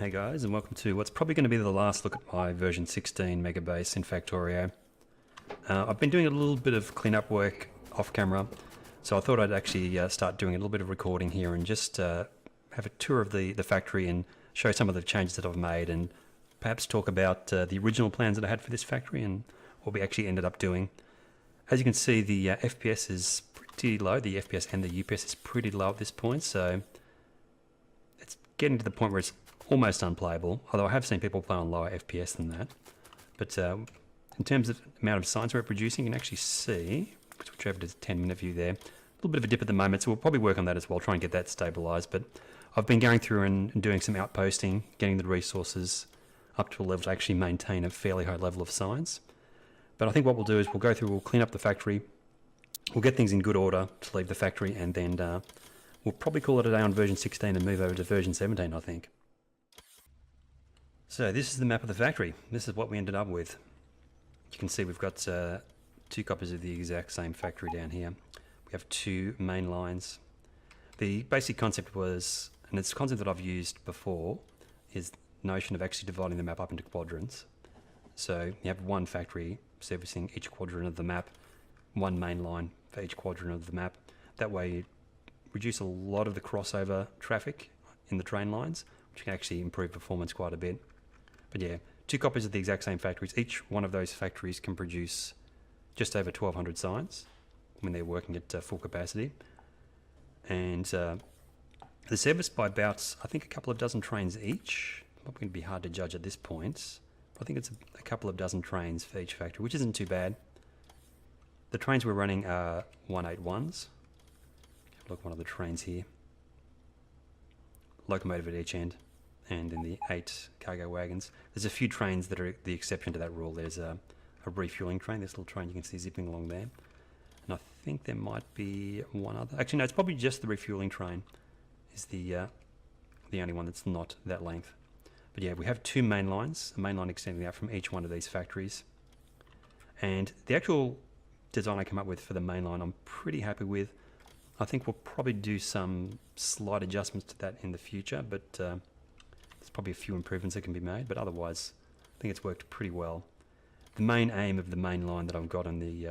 Hey guys, and welcome to what's probably going to be the last look at my version 16 megabase in Factorio. I've been doing a little bit of cleanup work off camera, so I thought I'd actually start doing a little bit of recording here and just have a tour of the factory and show some of the changes that I've made, and perhaps talk about the original plans that I had for this factory and what we actually ended up doing. As you can see, the FPS is pretty low. The FPS and the UPS is pretty low at this point, so it's getting to the point where it's almost unplayable, although I have seen people play on lower FPS than that. But in terms of amount of signs we're producing, you can actually see, switch over to the 10-minute view there, a little bit of a dip at the moment, so we'll probably work on that as well, try and get that stabilized. But I've been going through and doing some outposting, getting the resources up to a level to actually maintain a fairly high level of signs. But I think what we'll do is we'll go through, we'll clean up the factory, we'll get things in good order to leave the factory, and then we'll probably call it a day on version 16 and move over to version 17, I think. So this is the map of the factory. This is what we ended up with. You can see we've got two copies of the exact same factory down here. We have two main lines. The basic concept was, and it's a concept that I've used before, is the notion of actually dividing the map up into quadrants. So you have one factory servicing each quadrant of the map, one main line for each quadrant of the map. That way you reduce a lot of the crossover traffic in the train lines, which can actually improve performance quite a bit. But yeah, two copies of the exact same factories. Each one of those factories can produce just over 1,200 signs when they're working at full capacity. And they're serviced by about, I think, a couple of dozen trains each. Probably going to be hard to judge at this point. But I think it's a couple of dozen trains for each factory, which isn't too bad. The trains we're running are 181s. Have a look at one of the trains here. Locomotive at each end. And in the 8 cargo wagons. There's a few trains that are the exception to that rule. There's a refueling train, this little train you can see zipping along there. And I think there might be one other. Actually, no, it's probably just the refueling train is the only one that's not that length. But yeah, we have two main lines, a main line extending out from each one of these factories. And the actual design I came up with for the main line, I'm pretty happy with. I think we'll probably do some slight adjustments to that in the future, but there's probably a few improvements that can be made, but otherwise I think it's worked pretty well. The main aim of the main line that I've got on the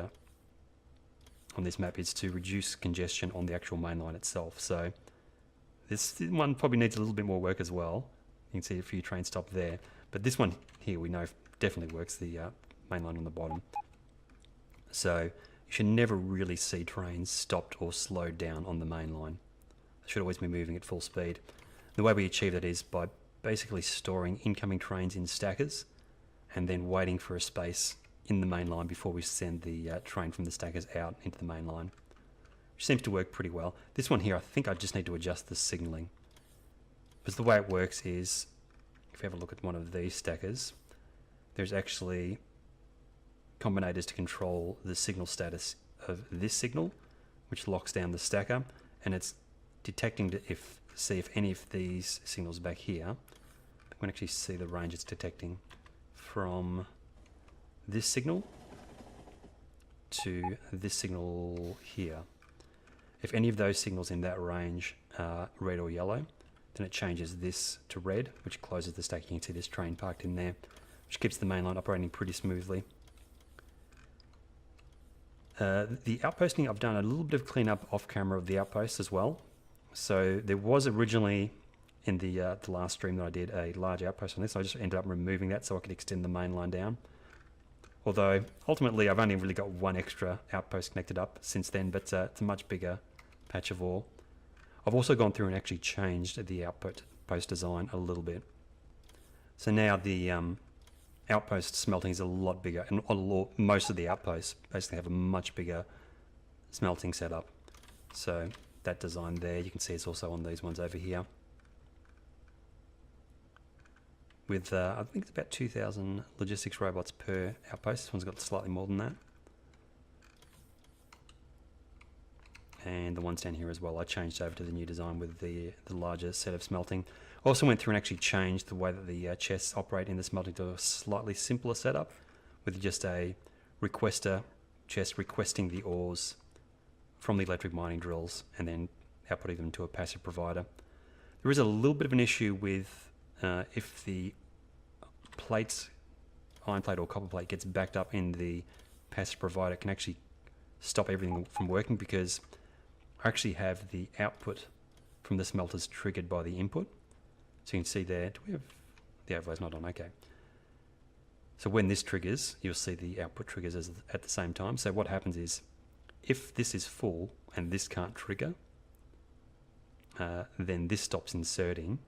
on this map is to reduce congestion on the actual main line itself. So this one probably needs a little bit more work as well. You can see a few trains stopped there, but this one here we know definitely works, the main line on the bottom. So you should never really see trains stopped or slowed down on the main line. They should always be moving at full speed. The way we achieve that is by basically storing incoming trains in stackers and then waiting for a space in the main line before we send the train from the stackers out into the main line, which seems to work pretty well. This one here, I think I just need to adjust the signaling, because the way it works is, if you have a look at one of these stackers, there's actually combinators to control the signal status of this signal, which locks down the stacker, and it's detecting to see if any of these signals back here, we can actually see the range it's detecting from this signal to this signal here. If any of those signals in that range are red or yellow, then it changes this to red, which closes the stack. You can see this train parked in there, which keeps the main line operating pretty smoothly. The outposting, I've done a little bit of cleanup off camera of the outposts as well. So there was originally, in the last stream that I did, a large outpost on this. I just ended up removing that so I could extend the main line down. Although, ultimately, I've only really got one extra outpost connected up since then, but it's a much bigger patch of ore. I've also gone through and actually changed the outpost design a little bit. So now the outpost smelting is a lot bigger, and most of the outposts basically have a much bigger smelting setup. So that design there, you can see it's also on these ones over here. With, I think it's about 2,000 logistics robots per outpost. This one's got slightly more than that. And the ones down here as well, I changed over to the new design with the larger set of smelting. I also went through and actually changed the way that the chests operate in the smelting to a slightly simpler setup, with just a requester chest requesting the ores from the electric mining drills and then outputting them to a passive provider. There is a little bit of an issue with if the iron plate or copper plate gets backed up in the passive provider, it can actually stop everything from working, because I actually have the output from the smelters triggered by the input. So you can see there, do we have, the overlay's not on, okay. So when this triggers, you'll see the output triggers at the same time. So what happens is, if this is full and this can't trigger, then this stops inserting,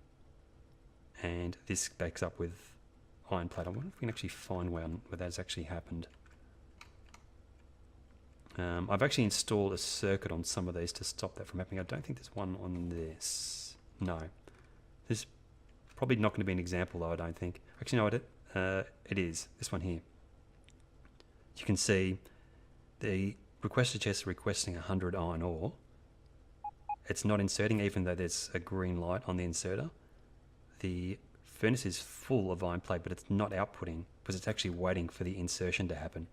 and this backs up with iron plate. I wonder if we can actually find one where that's actually happened. I've actually installed a circuit on some of these to stop that from happening. I don't think there's one on this. No. There's probably not going to be an example though, I don't think. Actually, no, it is. This one here. You can see the requester chest requesting 100 iron ore. It's not inserting even though there's a green light on the inserter. The furnace is full of iron plate, but it's not outputting because it's actually waiting for the insertion to happen.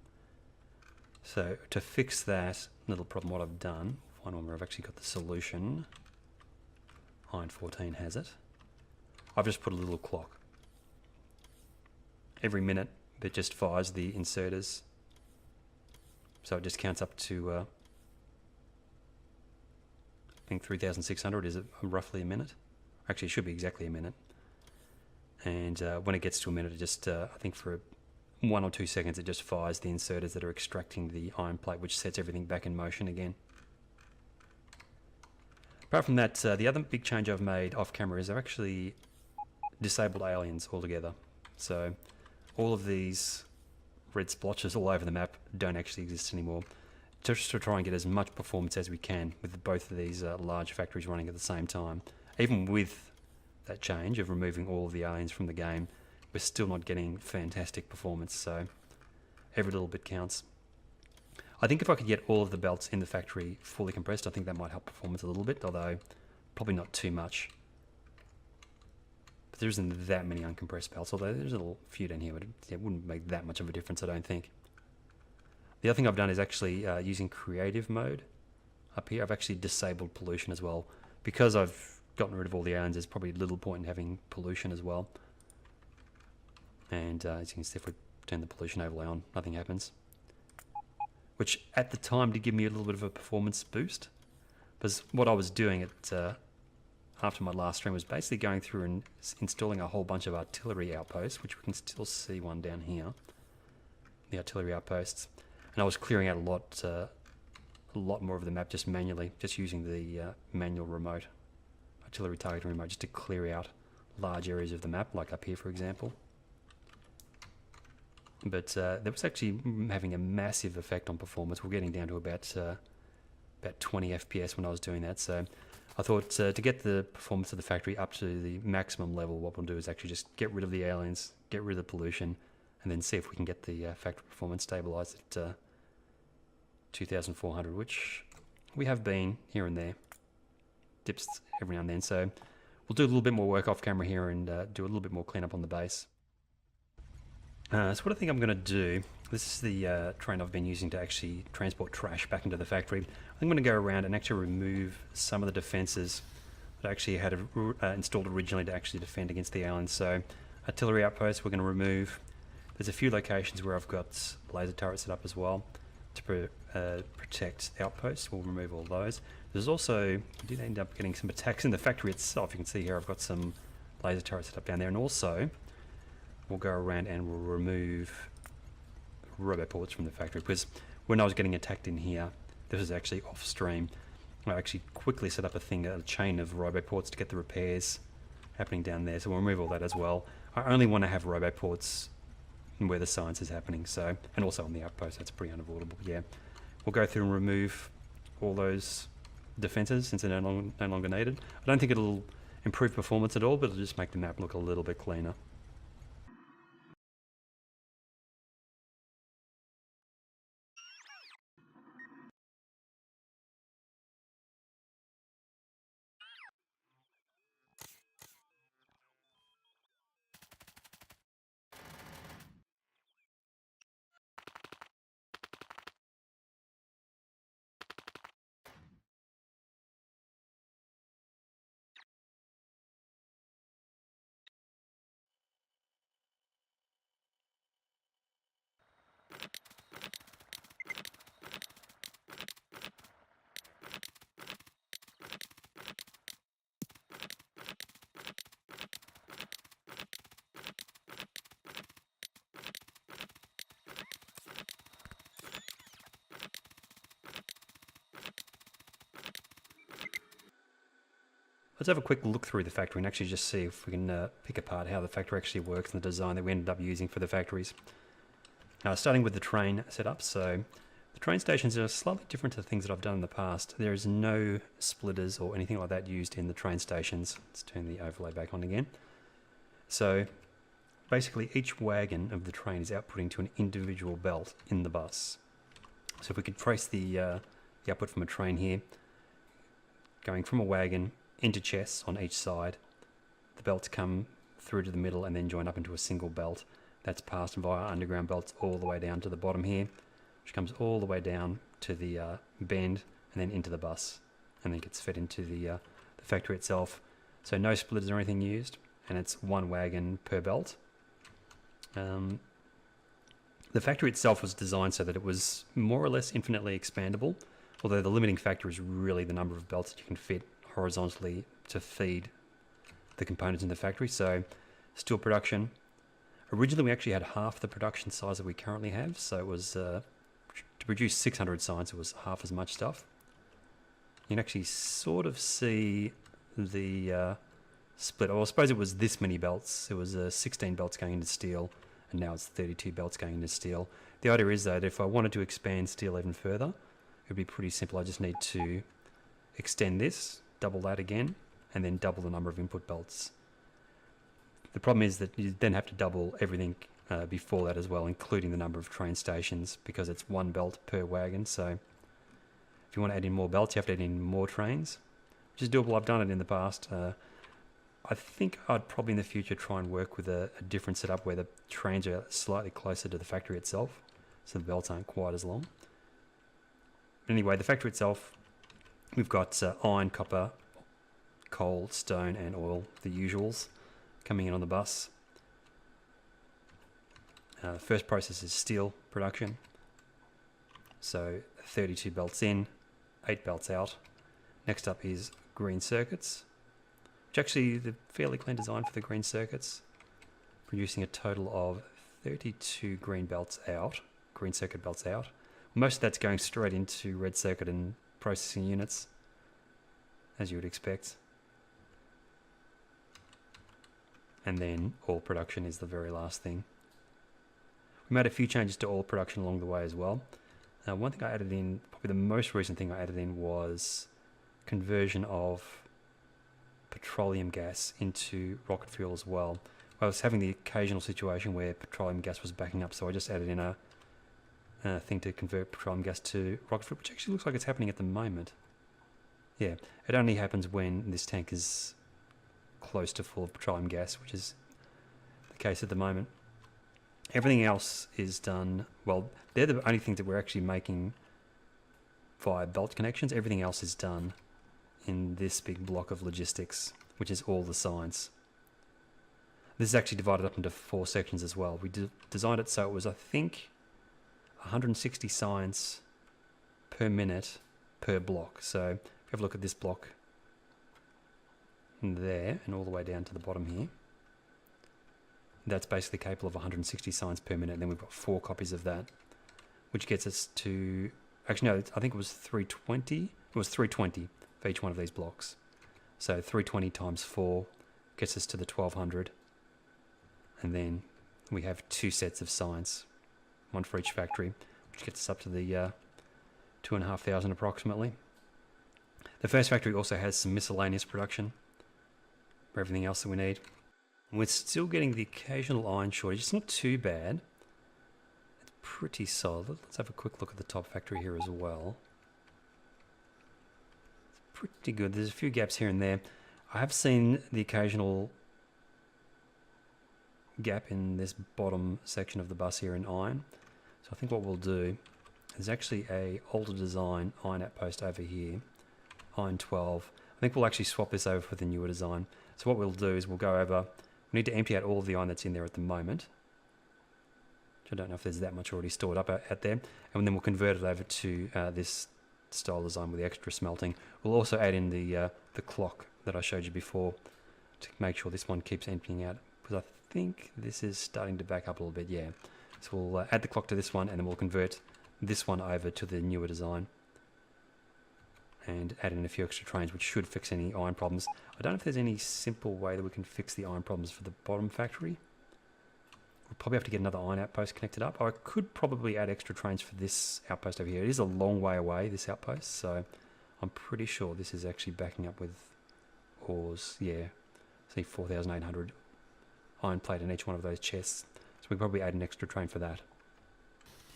So to fix that little problem, what I've done, find one where I've actually got the solution. Iron 14 has it. I've just put a little clock. Every minute it just fires the inserters. So it just counts up to, I think 3,600 is roughly a minute. Actually, it should be exactly a minute. And when it gets to a minute, it just, I think for 1 or 2 seconds, it just fires the inserters that are extracting the iron plate, which sets everything back in motion again. Apart from that, the other big change I've made off camera is I've actually disabled aliens altogether. So all of these red splotches all over the map don't actually exist anymore, just to try and get as much performance as we can with both of these large factories running at the same time. Even with that change of removing all of the aliens from the game, we're still not getting fantastic performance, so every little bit counts. I think if I could get all of the belts in the factory fully compressed, I think that might help performance a little bit, although probably not too much. But there isn't that many uncompressed belts, although there's a little few down here, but it wouldn't make that much of a difference, I don't think. The other thing I've done is actually using creative mode up here. I've actually disabled pollution as well. Because I've gotten rid of all the aliens, there's probably little point in having pollution as well. And as you can see, if we turn the pollution overlay on, nothing happens. Which at the time did give me a little bit of a performance boost. Because what I was doing after my last stream was basically going through and installing a whole bunch of artillery outposts, which we can still see one down here. The artillery outposts. And I was clearing out a lot more of the map just manually, just using the manual remote, artillery targeting remote, just to clear out large areas of the map, like up here, for example. But that was actually having a massive effect on performance. We're getting down to about 20 FPS when I was doing that. So I thought to get the performance of the factory up to the maximum level, what we'll do is actually just get rid of the aliens, get rid of the pollution, and then see if we can get the factory performance stabilized at 2,400, which we have been here and there. Dips every now and then. So we'll do a little bit more work off camera here and do a little bit more cleanup on the base. So what I think I'm going to do, this is the train I've been using to actually transport trash back into the factory. I'm going to go around and actually remove some of the defences that I actually had installed originally to actually defend against the aliens. So artillery outposts we're going to remove. There's a few locations where I've got laser turrets set up as well to protect outposts. We'll remove all those. There's also, I did end up getting some attacks in the factory itself. You can see here I've got some laser turrets set up down there, and also we'll go around and we'll remove roboports from the factory, because when I was getting attacked in here, this is actually off stream. I actually quickly set up a chain of roboports to get the repairs happening down there, so we'll remove all that as well. I only want to have roboports where the science is happening, so, and also on the outpost, that's pretty unavoidable. Yeah, we'll go through and remove all those defenses since they're no longer needed. I don't think it'll improve performance at all, but it'll just make the map look a little bit cleaner. let's have a quick look through the factory and actually just see if we can pick apart how the factory actually works and the design that we ended up using for the factories. Starting with the train setup, so the train stations are slightly different to the things that I've done in the past. There is no splitters or anything like that used in the train stations. Let's turn the overlay back on again. So basically each wagon of the train is outputting to an individual belt in the bus. So if we could trace the output from a train here, going from a wagon into chests on each side, the belts come through to the middle and then join up into a single belt. That's passed via underground belts all the way down to the bottom here, which comes all the way down to the bend and then into the bus, and then gets fed into the factory itself. So no splitters or anything used, and it's one wagon per belt. The factory itself was designed so that it was more or less infinitely expandable, although the limiting factor is really the number of belts that you can fit horizontally to feed the components in the factory. So steel production, originally we actually had half the production size that we currently have, so it was to produce 600 signs, it was half as much stuff. You can actually sort of see the split. Well, I suppose it was this many belts. It was 16 belts going into steel, and now it's 32 belts going into steel. The idea is that if I wanted to expand steel even further, it would be pretty simple. I just need to extend this, double that again, and then double the number of input belts. The problem is that you then have to double everything before that as well, including the number of train stations, because it's one belt per wagon. So if you want to add in more belts, you have to add in more trains, which is doable. I've done it in the past. I think I'd probably in the future try and work with a different setup where the trains are slightly closer to the factory itself, so the belts aren't quite as long. Anyway, the factory itself, we've got iron, copper, coal, stone, and oil, the usuals, coming in on the bus. The first process is steel production. So 32 belts in, 8 belts out. Next up is green circuits, which actually the fairly clean design for the green circuits, producing a total of 32 green circuit belts out. Most of that's going straight into red circuit and processing units, as you would expect. And then oil production is the very last thing. We made a few changes to oil production along the way as well. One thing I added in, probably the most recent thing I added in, was conversion of petroleum gas into rocket fuel as well. I was having the occasional situation where petroleum gas was backing up, so I just added in a thing to convert petroleum gas to rocket fuel, which actually looks like it's happening at the moment. Yeah, it only happens when this tank is close to full of petroleum gas, which is the case at the moment. Everything else is done, well, they're the only things that we're actually making via belt connections. Everything else is done in this big block of logistics, which is all the signs. This is actually divided up into 4 sections as well. We designed it so it was, I think, 160 signs per minute per block. So if you have a look at this block there and all the way down to the bottom here, that's basically capable of 160 signs per minute. And then we've got 4 copies of that, which gets us to, actually no, I think it was 320. It was 320 for each one of these blocks. So 320 times 4 gets us to the 1200. And then we have 2 sets of signs, one for each factory, which gets us up to the 2,500 approximately. The first factory also has some miscellaneous production for everything else that we need. And we're still getting the occasional iron shortage. It's not too bad. It's pretty solid. Let's have a quick look at the top factory here as well. It's pretty good. There's a few gaps here and there. I have seen the occasional gap in this bottom section of the bus here in iron. So I think what we'll do, there's actually a older design iron outpost over here, iron 12. I think we'll actually swap this over for the newer design. So what we'll do is we'll go over, we need to empty out all of the iron that's in there at the moment. Which I don't know if there's that much already stored up out there. And then we'll convert it over to this style design with the extra smelting. We'll also add in the clock that I showed you before to make sure this one keeps emptying out. Because I think this is starting to back up a little bit, yeah. So we'll add the clock to this one and then we'll convert this one over to the newer design. and add in a few extra trains, which should fix any iron problems. I don't know if there's any simple way that we can fix the iron problems for the bottom factory. We'll probably have to get another iron outpost connected up. I could probably add extra trains for this outpost over here. It is a long way away, this outpost, so I'm pretty sure this is actually backing up with ores. Yeah, see 4,800 iron plate in each one of those chests. So we probably add an extra train for that.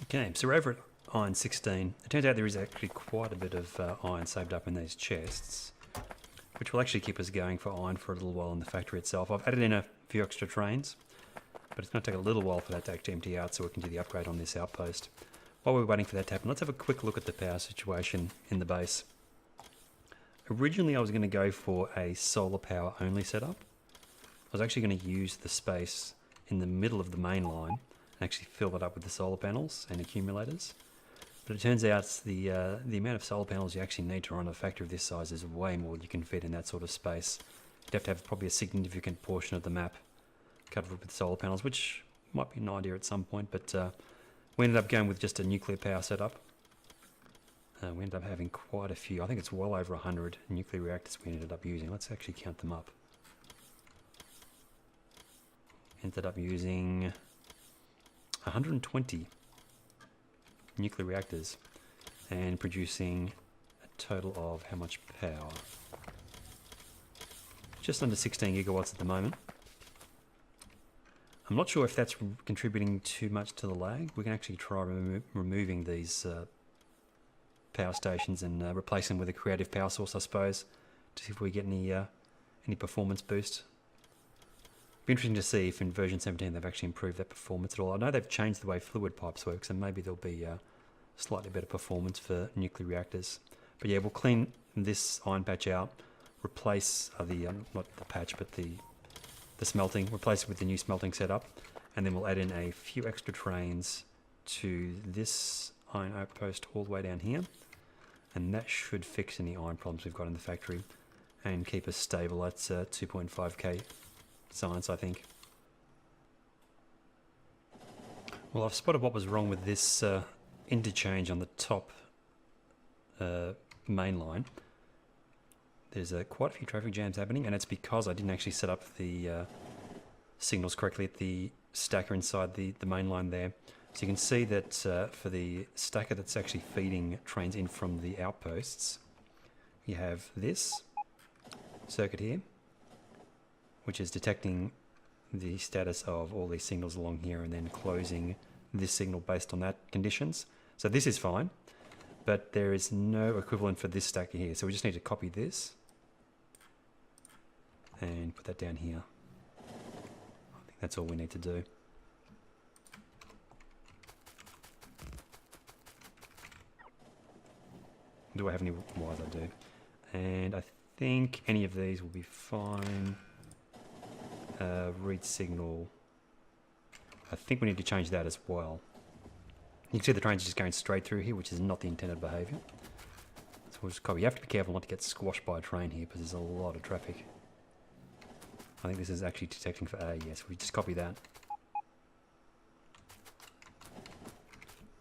Okay, so we're over at iron 16. It turns out there is actually quite a bit of iron saved up in these chests, which will actually keep us going for iron for a little while in the factory itself. I've added in a few extra trains, but it's going to take a little while for that to actually empty out so we can do the upgrade on this outpost. While we're waiting for that to happen, let's have a quick look at the power situation in the base. Originally I was going to go for a solar power only setup. I was actually going to use the space in the middle of the main line and actually fill it up with the solar panels and accumulators. But it turns out the amount of solar panels you actually need to run a factory of this size is way more than you can fit in that sort of space. You'd have to have probably a significant portion of the map covered with solar panels, which might be an idea at some point, but we ended up going with just a nuclear power setup. We ended up having quite a few. I think it's well over 100 nuclear reactors we ended up using. Let's actually count them up. Ended up using 120 nuclear reactors and producing a total of how much power? Just under 16 gigawatts at the moment. I'm not sure if that's contributing too much to the lag. We can actually try removing these power stations and replace them with a creative power source, I suppose, to see if we get any performance boost. Be interesting to see if in version 17 they've actually improved that performance at all. I know they've changed the way fluid pipes work, so maybe there'll be slightly better performance for nuclear reactors. But yeah, we'll clean this iron patch out, replace not the patch, but the smelting, replace it with the new smelting setup, and then we'll add in a few extra trains to this iron outpost all the way down here, and that should fix any iron problems we've got in the factory and keep us stable at 2.5k science, I think. Well, I've spotted what was wrong with this interchange on the top main line. There's quite a few traffic jams happening, and it's because I didn't actually set up the signals correctly at the stacker inside the main line there. So you can see that for the stacker that's actually feeding trains in from the outposts, you have this circuit here, which is detecting the status of all these signals along here and then closing this signal based on that conditions. So this is fine, but there is no equivalent for this stacker here. So we just need to copy this and put that down here. I think that's all we need to do. Do I have any wires? I do. And I think any of these will be fine. Read signal. I think we need to change that as well. You can see the train's just going straight through here, which is not the intended behaviour. So we'll just copy. You have to be careful not to get squashed by a train here because there's a lot of traffic. I think this is actually detecting for A. Yes, we just copy that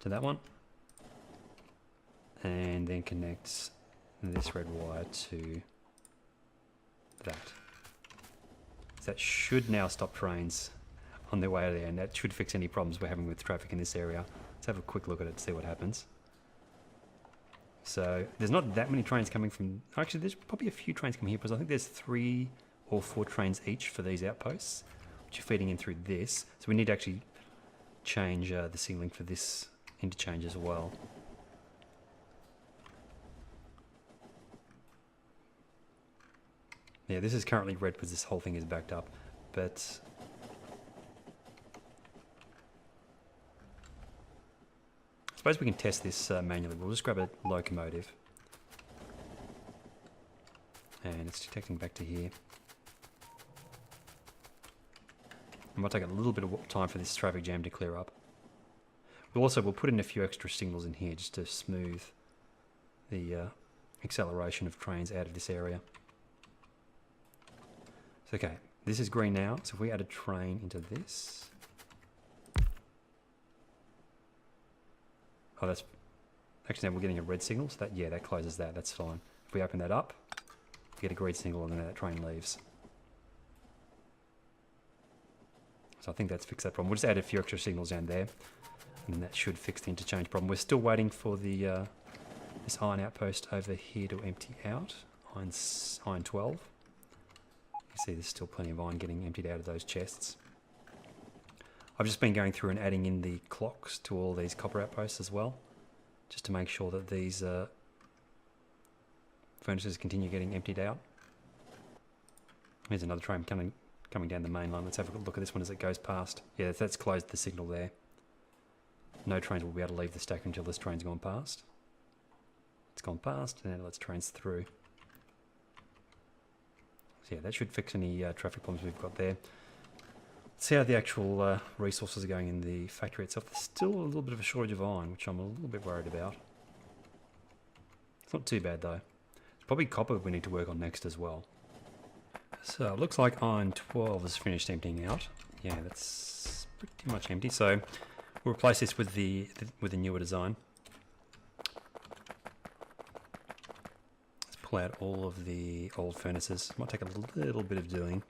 to that one. And then connect this red wire to that. So that should now stop trains on their way there, and that should fix any problems we're having with traffic in this area. Let's have a quick look at it to see what happens. So there's not that many trains coming from... Actually, there's probably a few trains coming here because I think there's 3 or 4 trains each for these outposts, which are feeding in through this. So we need to actually change the signaling for this interchange as well. Yeah, this is currently red because this whole thing is backed up, but I suppose we can test this manually. We'll just grab a locomotive, and it's detecting back to here. It might take a little bit of time for this traffic jam to clear up. We'll put in a few extra signals in here just to smooth the acceleration of trains out of this area. Okay, this is green now, so if we add a train into this... Oh, that's... Actually, now we're getting a red signal, so that, yeah, that closes that, that's fine. If we open that up, we get a green signal and then that train leaves. So I think that's fixed that problem. We'll just add a few extra signals down there, and then that should fix the interchange problem. We're still waiting for the this iron outpost over here to empty out. Iron 12. You see there's still plenty of iron getting emptied out of those chests. I've just been going through and adding in the clocks to all these copper outposts as well, just to make sure that these furnaces continue getting emptied out. Here's another train coming down the main line. Let's have a look at this one as it goes past. Yeah, that's closed the signal there. No trains will be able to leave the stack until this train's gone past. It's gone past, and then it lets trains through. So yeah, that should fix any traffic problems we've got there. Let's see how the actual resources are going in the factory itself. There's still a little bit of a shortage of iron, which I'm a little bit worried about. It's not too bad though. It's probably copper we need to work on next as well. So it looks like iron 12 is finished emptying out. Yeah, that's pretty much empty. So we'll replace this with the newer design. Let's pull out all of the old furnaces. Might take a little bit of doing.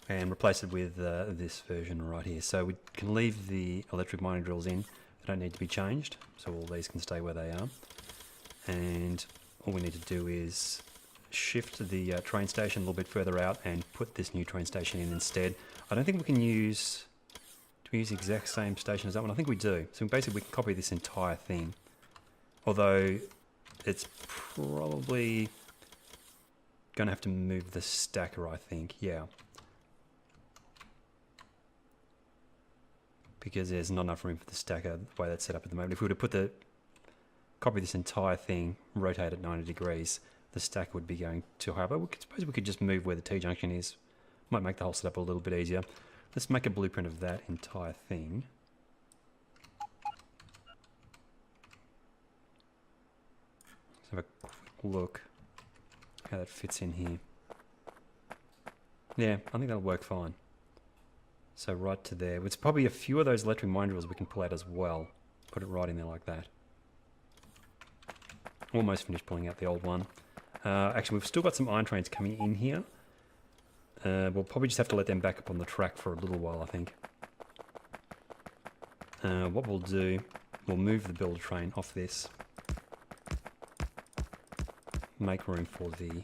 And replace it with this version right here. So we can leave the electric mining drills in. They don't need to be changed. So all these can stay where they are. And all we need to do is shift the train station a little bit further out and put this new train station in instead. I don't think we can use... Do we use the exact same station as that one? I think we do. So basically we can copy this entire thing. Although it's probably going to have to move the stacker, I think. Yeah. Because there's not enough room for the stacker the way that's set up at the moment. If we were to copy this entire thing, rotate it 90 degrees, the stack would be going too high. But suppose we could just move where the T-junction is. Might make the whole setup a little bit easier. Let's make a blueprint of that entire thing. Let's have a quick look how that fits in here. Yeah, I think that'll work fine. So right to there. It's probably a few of those electric mine drills we can pull out as well. Put it right in there like that. Almost finished pulling out the old one. Actually, we've still got some iron trains coming in here. We'll probably just have to let them back up on the track for a little while, I think. What we'll do, we'll move the builder train off this. Make room for the...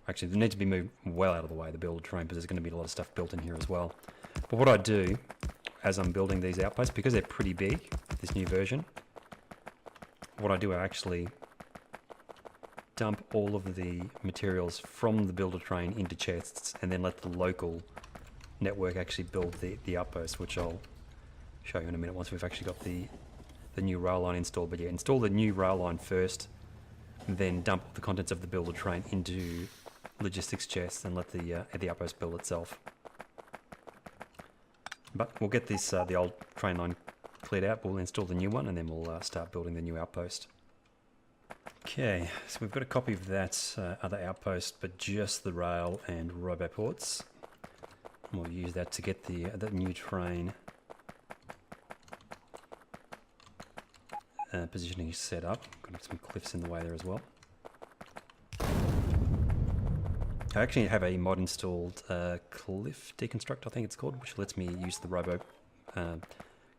Actually, they need to be moved well out of the way, the builder train, because there's going to be a lot of stuff built in here as well. But what I do, as I'm building these outposts, because they're pretty big, this new version, what I do, I actually dump all of the materials from the builder train into chests and then let the local network actually build the outpost, which I'll show you in a minute once we've actually got the new rail line installed. But yeah, install the new rail line first, then dump the contents of the builder train into logistics chests and let the outpost build itself. But we'll get this the old train line cleared out, we'll install the new one, and then we'll start building the new outpost. Okay, so we've got a copy of that other outpost, but just the rail and roboports. And we'll use that to get that new train positioning set up. Got some cliffs in the way there as well. I actually have a mod installed, Cliff Deconstruct, I think it's called, which lets me use the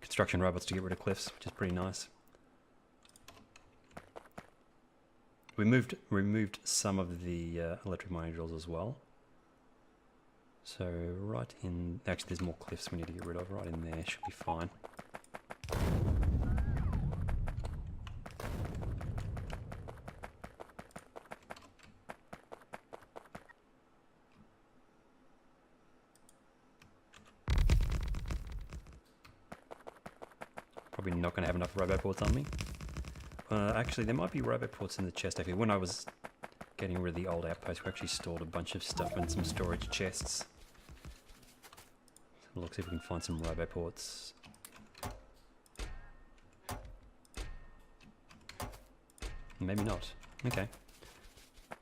construction robots to get rid of cliffs, which is pretty nice. We removed some of the electric mining drills as well. So right in... Actually, there's more cliffs we need to get rid of. Right in there should be fine. Probably not going to have enough roboports on me. Actually, there might be roboports in the chest. Actually, when I was getting rid of the old outpost, we actually stored a bunch of stuff in some storage chests. So look, see if we can find some roboports. Maybe not. Okay.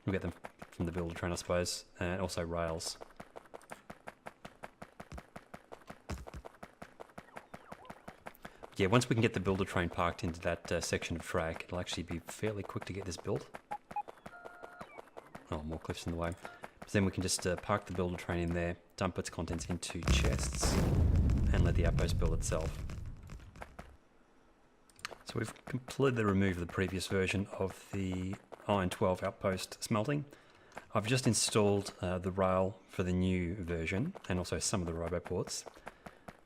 We'll get them from the builder train, I suppose, and also rails. Yeah, once we can get the builder train parked into that section of track, it'll actually be fairly quick to get this built. Oh, more cliffs in the way. But then we can just park the builder train in there, dump its contents into chests, and let the outpost build itself. So we've completely removed the previous version of the Iron 12 outpost smelting. I've just installed the rail for the new version, and also some of the roboports.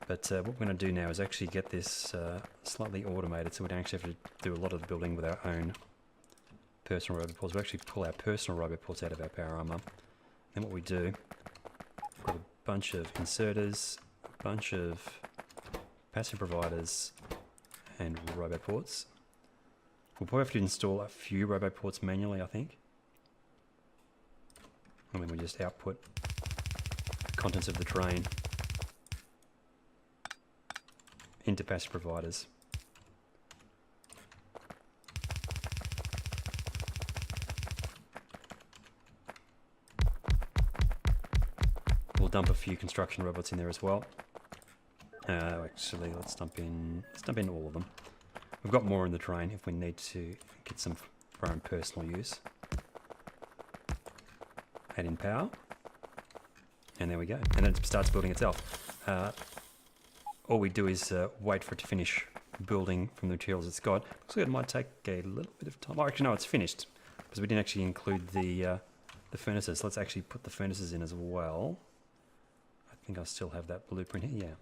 But what we're going to do now is actually get this slightly automated, so we don't actually have to do a lot of the building with our own personal roboports. We actually pull our personal roboports out of our power armor. Then what we do, we've got a bunch of inserters, a bunch of passive providers, and roboports. We'll probably have to install a few roboports manually, I think. And then we just output the contents of the train into passive providers. We'll dump a few construction robots in there as well. Actually, let's dump in all of them. We've got more in the train if we need to get some for our own personal use. Add in power, and there we go. And then it starts building itself. All we do is wait for it to finish building from the materials it's got. Looks like it might take a little bit of time. Oh, actually, no, it's finished because we didn't actually include the furnaces. Let's actually put the furnaces in as well. I think I still have that blueprint here. Yeah.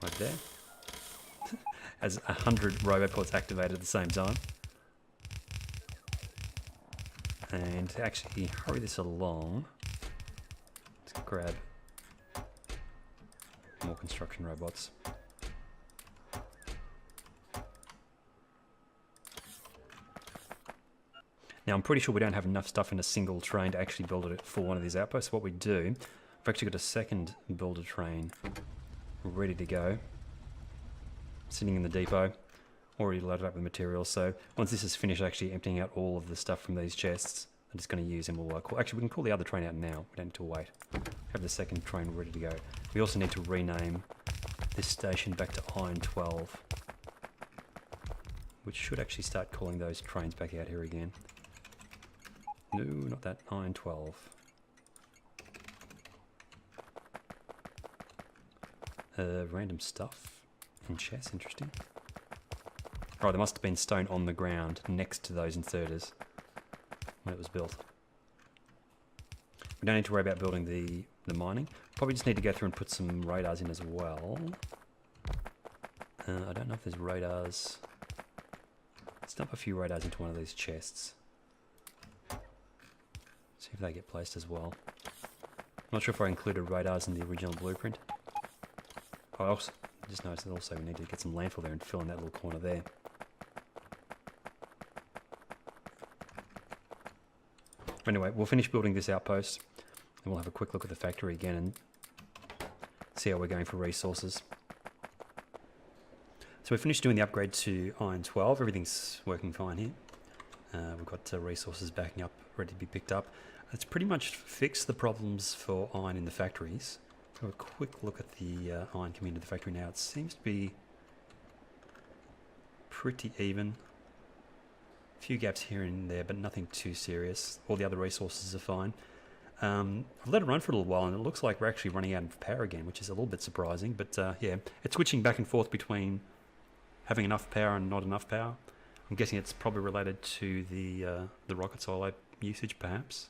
Right there. As 100 roboports activated at the same time. And to actually hurry this along, let's grab more construction robots. Now I'm pretty sure we don't have enough stuff in a single train to actually build it for one of these outposts. What we do, we've actually got a second builder train ready to go, sitting in the depot, already loaded up with materials. So once this is finished actually emptying out all of the stuff from these chests, I'm just going to use and we'll call. Actually, we can call the other train out now. We don't need to wait. Have the second train ready to go. We also need to rename this station back to Iron 12, which should actually start calling those trains back out here again. No, not that. Iron 12. Random stuff in chests, interesting. Right, there must have been stone on the ground next to those inserters when it was built. We don't need to worry about building the mining. Probably just need to go through and put some radars in as well. I don't know if there's radars. Let's dump a few radars into one of these chests. See if they get placed as well. I'm not sure if I included radars in the original blueprint. I also just noticed that also we need to get some landfill there and fill in that little corner there. Anyway, we'll finish building this outpost and we'll have a quick look at the factory again and see how we're going for resources. So we finished doing the upgrade to Iron 12. Everything's working fine here. We've got resources backing up, ready to be picked up. It's pretty much fixed the problems for iron in the factories. Have a quick look at the iron coming into the factory now. It seems to be pretty even. A few gaps here and there, but nothing too serious. All the other resources are fine. I've let it run for a little while, and it looks like we're actually running out of power again, which is a little bit surprising. But yeah, it's switching back and forth between having enough power and not enough power. I'm guessing it's probably related to the rocket solar usage, perhaps.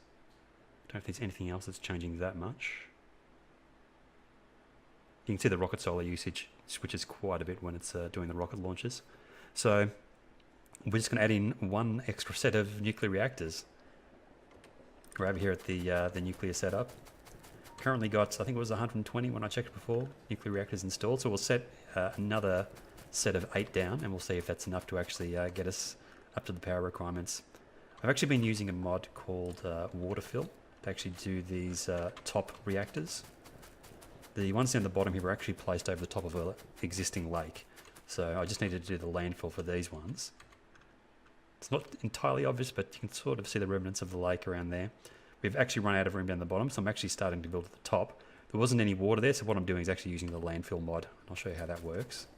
Don't know if there's anything else that's changing that much. You can see the rocket solar usage switches quite a bit when it's doing the rocket launches. So we're just going to add in one extra set of nuclear reactors. We're over here at the nuclear setup. Currently got, I think it was 120 when I checked before, nuclear reactors installed. So we'll set another set of 8 down, and we'll see if that's enough to actually get us up to the power requirements. I've actually been using a mod called Waterfill to actually do these top reactors. The ones down the bottom here were actually placed over the top of an existing lake. So I just needed to do the landfill for these ones. It's not entirely obvious, but you can sort of see the remnants of the lake around there. We've actually run out of room down the bottom, so I'm actually starting to build at the top. there wasn't any water there, so what I'm doing is actually using the landfill mod. I'll show you how that works.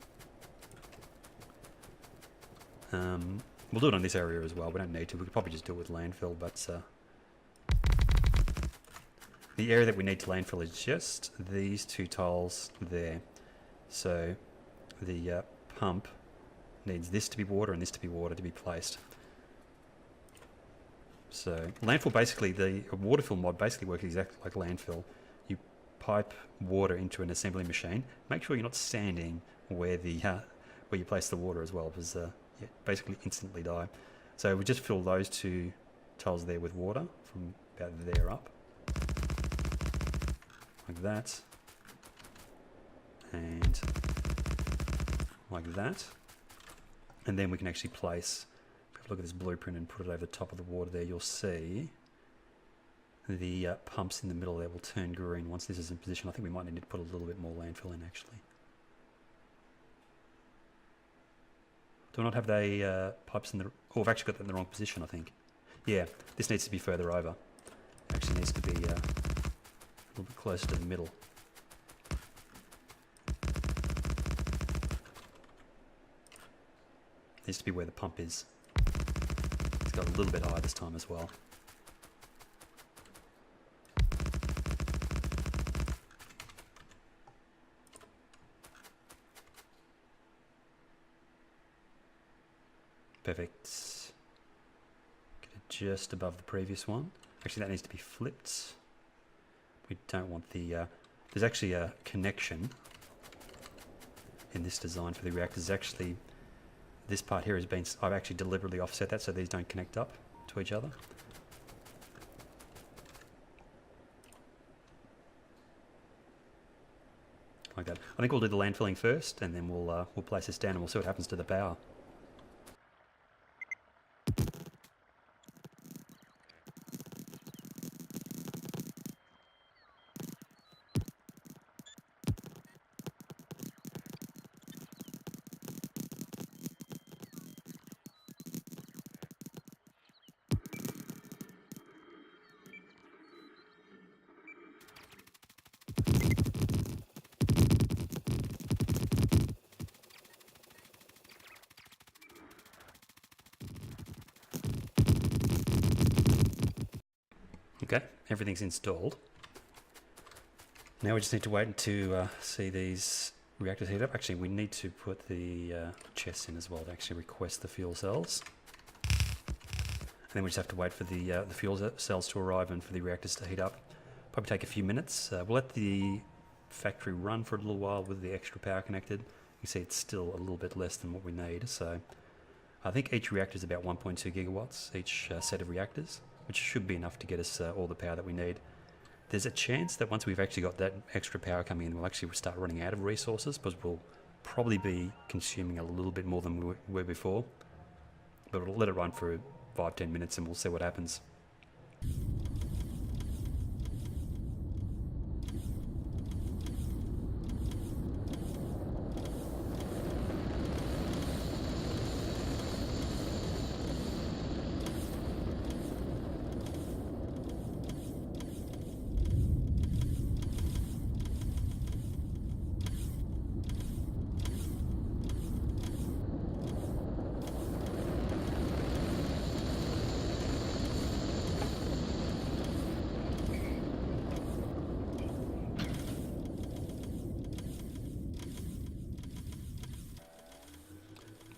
We'll do it on this area as well. We don't need to. We could probably just do it with landfill, but the area that we need to landfill is just these two tiles there. So the pump needs this to be water and this to be water to be placed. So landfill, basically, the waterfill mod basically works exactly like landfill. You pipe water into an assembly machine. Make sure you're not sanding where the where you place the water as well, because you basically instantly die. So we just fill those two tiles there with water from about there up, like that, and like that, and then we can actually place. Look at this blueprint and put it over the top of the water there. You'll see the pumps in the middle there will turn green once this is in position. I think we might need to put a little bit more landfill in, actually. Do I not have the pipes in the... Oh, I've actually got that in the wrong position, I think. Yeah, this needs to be further over. Actually needs to be a little bit closer to the middle. Needs to be where the pump is. Got a little bit higher this time as well. Perfect. Get it just above the previous one. Actually, that needs to be flipped. We don't want the... there's actually a connection in this design for the reactors. Actually, this part here has been, I've actually deliberately offset that so these don't connect up to each other. Like that. I think we'll do the landfilling first, and then we'll place this down and we'll see what happens to the power. Okay, everything's installed. Now we just need to wait to see these reactors heat up. Actually, we need to put the chests in as well to actually request the fuel cells. And then we just have to wait for the fuel cells to arrive and for the reactors to heat up. Probably take a few minutes. We'll let the factory run for a little while with the extra power connected. You see it's still a little bit less than what we need. So I think each reactor is about 1.2 gigawatts, each set of reactors, which should be enough to get us all the power that we need. There's a chance that once we've actually got that extra power coming in, we'll actually start running out of resources, because we'll probably be consuming a little bit more than we were before. But we'll let it run for 5-10 minutes and we'll see what happens.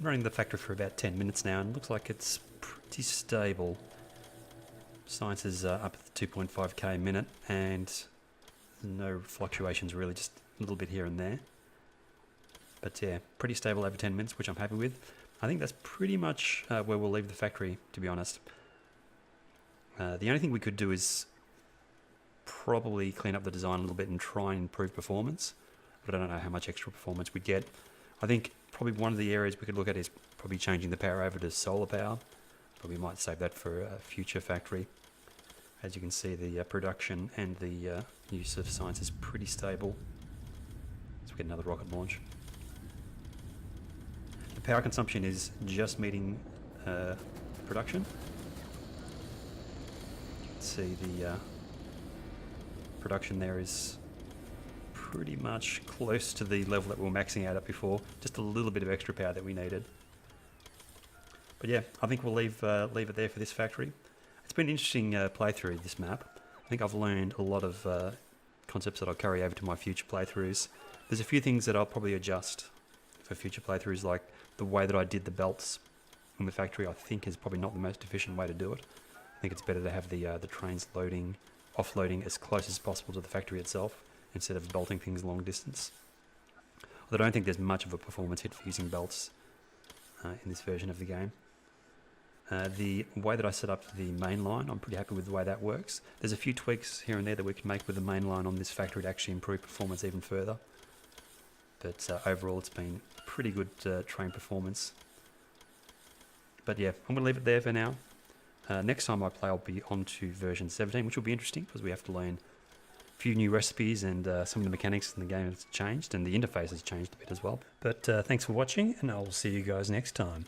Running the factory for about 10 minutes now, and it looks like it's pretty stable. Science is up at the 2.5k a minute, and no fluctuations really, just a little bit here and there. But yeah, pretty stable over 10 minutes, which I'm happy with. I think that's pretty much where we'll leave the factory, to be honest. The only thing we could do is probably clean up the design a little bit and try and improve performance, but I don't know how much extra performance we'd get. I think probably one of the areas we could look at is probably changing the power over to solar power, but we might save that for a future factory. As you can see, the production and the use of science is pretty stable. Let's get another rocket launch. The power consumption is just meeting production. You can see the production there is pretty much close to the level that we were maxing out at before. Just a little bit of extra power that we needed. But yeah, I think we'll leave it there for this factory. It's been an interesting playthrough, this map. I think I've learned a lot of concepts that I'll carry over to my future playthroughs. There's a few things that I'll probably adjust for future playthroughs, like the way that I did the belts in the factory. I think is probably not the most efficient way to do it. I think it's better to have the trains offloading as close as possible to the factory itself instead of belting things long distance. Although I don't think there's much of a performance hit for using belts in this version of the game. The way that I set up the main line, I'm pretty happy with the way that works. There's a few tweaks here and there that we can make with the main line on this factory to actually improve performance even further. But overall, it's been pretty good train performance. But yeah, I'm going to leave it there for now. Next time I play, I'll be on to version 17, which will be interesting because we have to learn a few new recipes and some of the mechanics in the game have changed and the interface has changed a bit as well. But thanks for watching, and I'll see you guys next time.